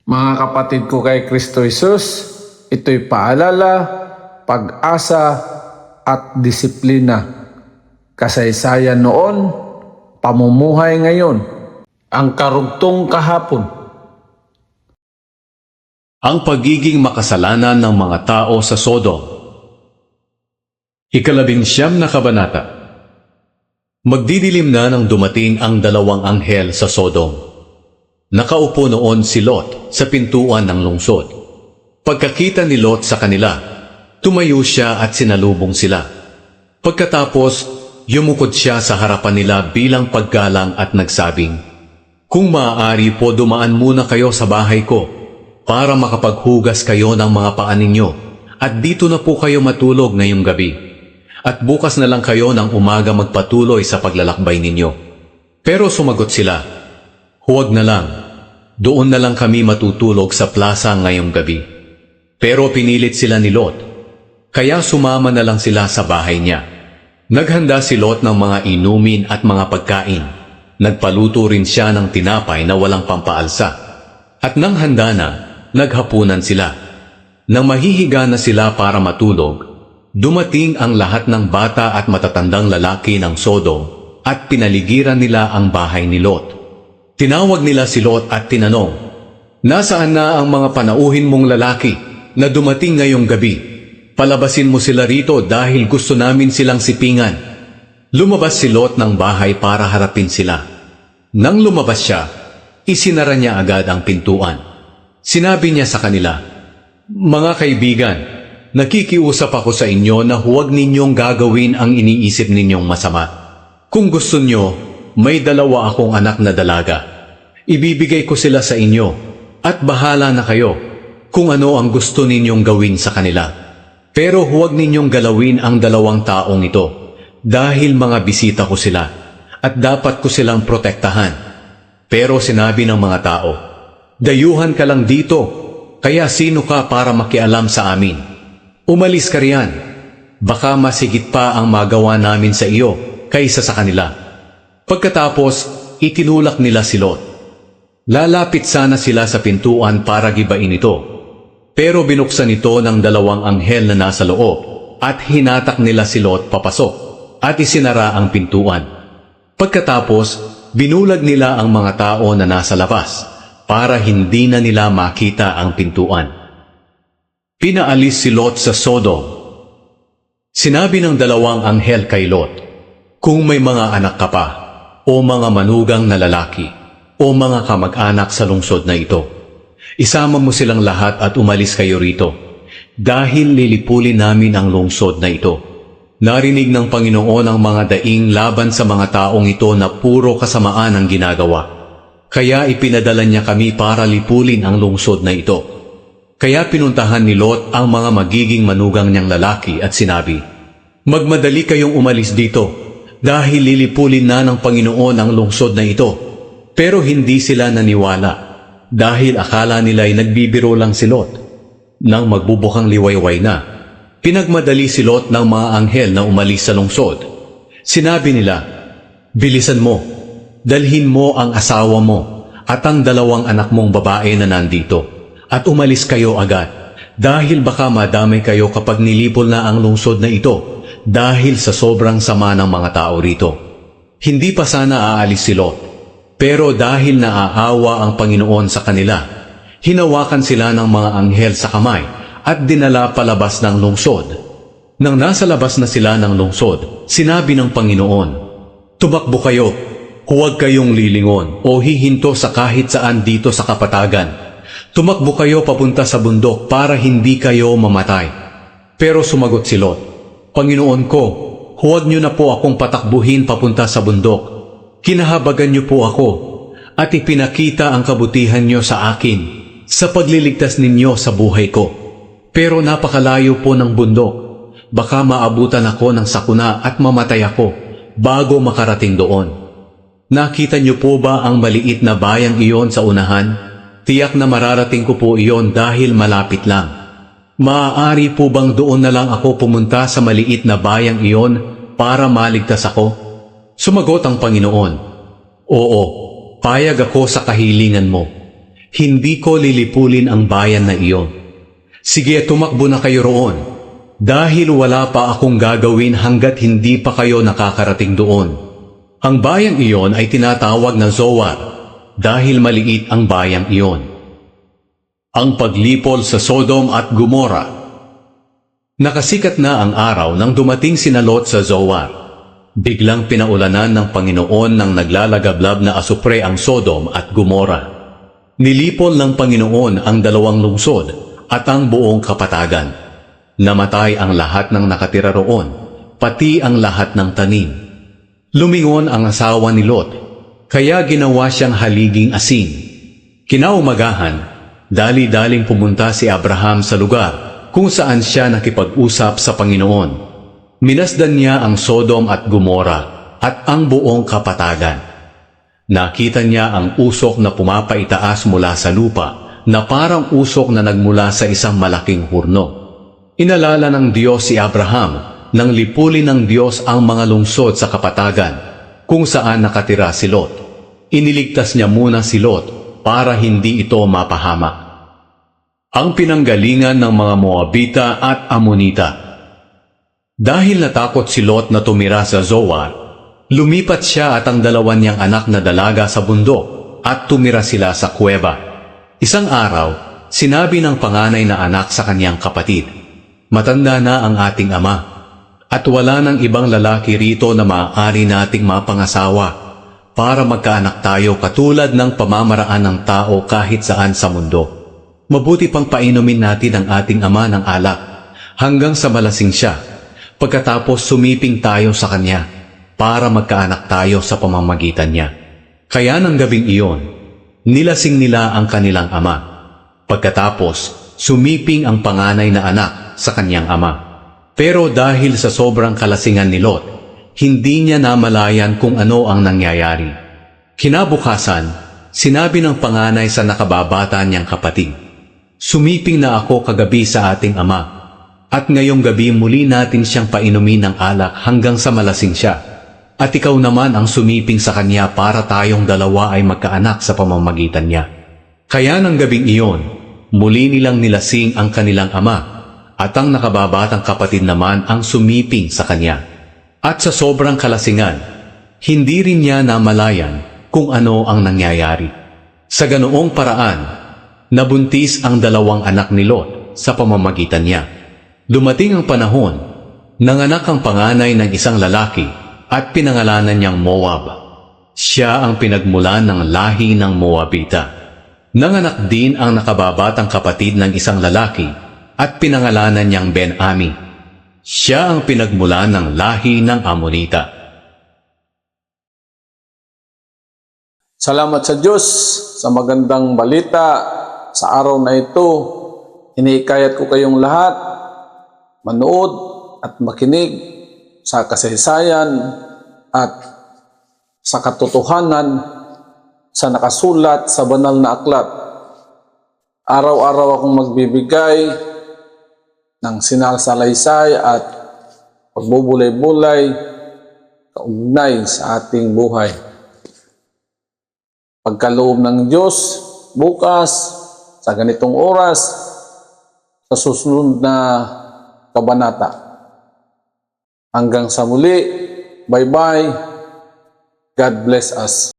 Mga kapatid ko kay Kristo Jesus, ito'y paalala, pag-asa at disiplina. Kasaysayan noon, pamumuhay ngayon, ang karugtong kahapon. Ang pagiging makasalanan ng mga tao sa Sodom. 19 na kabanata. Magdidilim na nang dumating ang dalawang anghel sa Sodom. Nakaupo noon si Lot sa pintuan ng lungsod. Pagkakita ni Lot sa kanila, tumayo siya at sinalubong sila. Pagkatapos, yumukod siya sa harapan nila bilang paggalang at nagsabing, "Kung maaari po dumaan muna kayo sa bahay ko para makapaghugas kayo ng mga paa ninyo at dito na po kayo matulog ngayong gabi. At bukas na lang kayo ng umaga magpatuloy sa paglalakbay ninyo." Pero sumagot sila, "Huwag na lang, doon na lang kami matutulog sa plaza ngayong gabi." Pero pinilit sila ni Lot, kaya sumama na lang sila sa bahay niya. Naghanda si Lot ng mga inumin at mga pagkain. Nagpaluto rin siya ng tinapay na walang pampaalsa. At nang handa na, naghapunan sila. Nang mahihiga na sila para matulog, dumating ang lahat ng bata at matatandang lalaki ng Sodom at pinaligiran nila ang bahay ni Lot. Tinawag nila si Lot at tinanong, "Nasaan na ang mga panauhin mong lalaki na dumating ngayong gabi? Palabasin mo sila rito dahil gusto namin silang sipingan." Lumabas si Lot ng bahay para harapin sila. Nang lumabas siya, isinara niya agad ang pintuan. Sinabi niya sa kanila, "Mga kaibigan, nakikiusap ako sa inyo na huwag ninyong gagawin ang iniisip ninyong masama. Kung gusto nyo, may dalawa akong anak na dalaga. Ibibigay ko sila sa inyo at bahala na kayo kung ano ang gusto ninyong gawin sa kanila. Pero huwag ninyong galawin ang dalawang taong ito dahil mga bisita ko sila at dapat ko silang protektahan." Pero sinabi ng mga tao, "Dayuhan ka lang dito, kaya sino ka para makialam sa amin? Umalis ka riyan, baka masigit pa ang magawa namin sa iyo kaysa sa kanila." Pagkatapos, itinulak nila si Lot. Lalapit sana sila sa pintuan para gibain ito. Pero binuksan ito ng dalawang anghel na nasa loob at hinatak nila si Lot papasok at isinara ang pintuan. Pagkatapos, binulag nila ang mga tao na nasa labas para hindi na nila makita ang pintuan. Pinaalis si Lot sa Sodom. Sinabi ng dalawang anghel kay Lot, "Kung may mga anak ka pa, o mga manugang na lalaki, o mga kamag-anak sa lungsod na ito, isama mo silang lahat at umalis kayo rito, dahil lilipulin namin ang lungsod na ito." Narinig ng Panginoon ang mga daing laban sa mga taong ito na puro kasamaan ang ginagawa. Kaya ipinadala niya kami para lipulin ang lungsod na ito. Kaya pinuntahan ni Lot ang mga magiging manugang niyang lalaki at sinabi, "Magmadali kayong umalis dito, dahil lilipulin na ng Panginoon ang lungsod na ito." Pero hindi sila naniwala, dahil akala nila'y nagbibiro lang si Lot. Nang magbubukang liwayway na, pinagmadali si Lot ng mga anghel na umalis sa lungsod. Sinabi nila, "Bilisan mo, dalhin mo ang asawa mo at ang dalawang anak mong babae na nandito, at umalis kayo agad, dahil baka madamay kayo kapag nilipol na ang lungsod na ito, dahil sa sobrang sama ng mga tao rito." Hindi pa sana aalis si Lot, pero dahil naaawa ang Panginoon sa kanila, hinawakan sila ng mga anghel sa kamay at dinala palabas ng lungsod. Nang nasa labas na sila ng lungsod, sinabi ng Panginoon, "Tumakbo kayo, huwag kayong lilingon o hihinto sa kahit saan dito sa kapatagan. Tumakbo kayo papunta sa bundok para hindi kayo mamatay." Pero sumagot si Lot, "Panginoon ko, huwag niyo na po akong patakbuhin papunta sa bundok. Kinahabagan niyo po ako at ipinakita ang kabutihan niyo sa akin sa pagliligtas ninyo sa buhay ko. Pero napakalayo po ng bundok. Baka maabutan ako ng sakuna at mamatay ako bago makarating doon. Nakita niyo po ba ang maliit na bayang iyon sa unahan? Tiyak na mararating ko po iyon dahil malapit lang. Maaari po bang doon na lang ako pumunta sa maliit na bayang iyon para maligtas ako?" Sumagot ang Panginoon, "Oo, payag ako sa kahilingan mo. Hindi ko lilipulin ang bayan na iyon. Sige, tumakbo na kayo roon, dahil wala pa akong gagawin hanggat hindi pa kayo nakakarating doon. Ang bayang iyon ay tinatawag na Zoar, dahil maliit ang bayang iyon. Ang paglipol sa Sodom at Gomora. Nakasikat na ang araw nang dumating sina Lot sa Zoar. Biglang pinaulanan ng Panginoon ng naglalagablab na asupre ang Sodom at Gomora. Nilipol ng Panginoon ang 2 lungsod at ang buong kapatagan. Namatay ang lahat ng nakatira roon, pati ang lahat ng tanim. Lumingon ang asawa ni Lot, kaya ginawa siyang haliging asin. Kinaumagahan, dali-daling pumunta si Abraham sa lugar kung saan siya nakipag-usap sa Panginoon. Minasdan niya ang Sodom at Gomora at ang buong kapatagan. Nakita niya ang usok na pumapaitaas mula sa lupa na parang usok na nagmula sa isang malaking hurno. Inalala ng Diyos si Abraham nang lipulin ng Diyos ang mga lungsod sa kapatagan kung saan nakatira si Lot. Iniligtas niya muna si Lot para hindi ito mapahamak. Ang pinanggalingan ng mga Moabita at Amonita. Dahil natakot si Lot na tumira sa Zoar, lumipat siya at ang 2 niyang anak na dalaga sa bundok at tumira sila sa kuweba. Isang araw, sinabi ng panganay na anak sa kanyang kapatid, "Matanda na ang ating ama, at wala nang ibang lalaki rito na maaari nating mapangasawa para magkaanak tayo katulad ng pamamaraan ng tao kahit saan sa mundo. Mabuti pang painumin natin ang ating ama ng alak hanggang sa malasing siya. Pagkatapos sumiping tayo sa kanya para magkaanak tayo sa pamamagitan niya." Kaya ng gabing iyon, nilasing nila ang kanilang ama. Pagkatapos, sumiping ang panganay na anak sa kanyang ama. Pero dahil sa sobrang kalasingan ni Lot, hindi niya namalayan kung ano ang nangyayari. Kinabukasan, sinabi ng panganay sa nakababata niyang kapatid, "Sumiping na ako kagabi sa ating ama. At ngayong gabi muli natin siyang painumin ng alak hanggang sa malasing siya. At ikaw naman ang sumiping sa kanya para tayong 2 ay magkaanak sa pamamagitan niya." Kaya ng gabing iyon, muli nilang nilasing ang kanilang ama, at ang nakababatang kapatid naman ang sumiping sa kanya. At sa sobrang kalasingan, hindi rin niya namalayan kung ano ang nangyayari. Sa ganoong paraan, nabuntis ang 2 anak ni Lot sa pamamagitan niya. Dumating ang panahon, nanganak ang panganay ng isang lalaki at pinangalanan niyang Moab. Siya ang pinagmulan ng lahi ng Moabita. Nanganak din ang nakababatang kapatid ng isang lalaki at pinangalanan niyang Ben-Ami. Siya ang pinagmulan ng lahi ng Amonita. Salamat sa Diyos sa magandang balita sa araw na ito. Iniikayat ko kayong lahat manood at makinig sa kasaysayan at sa katotohanan sa nakasulat sa banal na aklat. Araw-araw akong magbibigay ng sinasalaysay at pagbubulay-bulay kaugnay sa ating buhay. Pagkaloob ng Diyos, bukas, sa ganitong oras, sa susunod na kabanata. Hanggang sa muli, bye-bye. God bless us.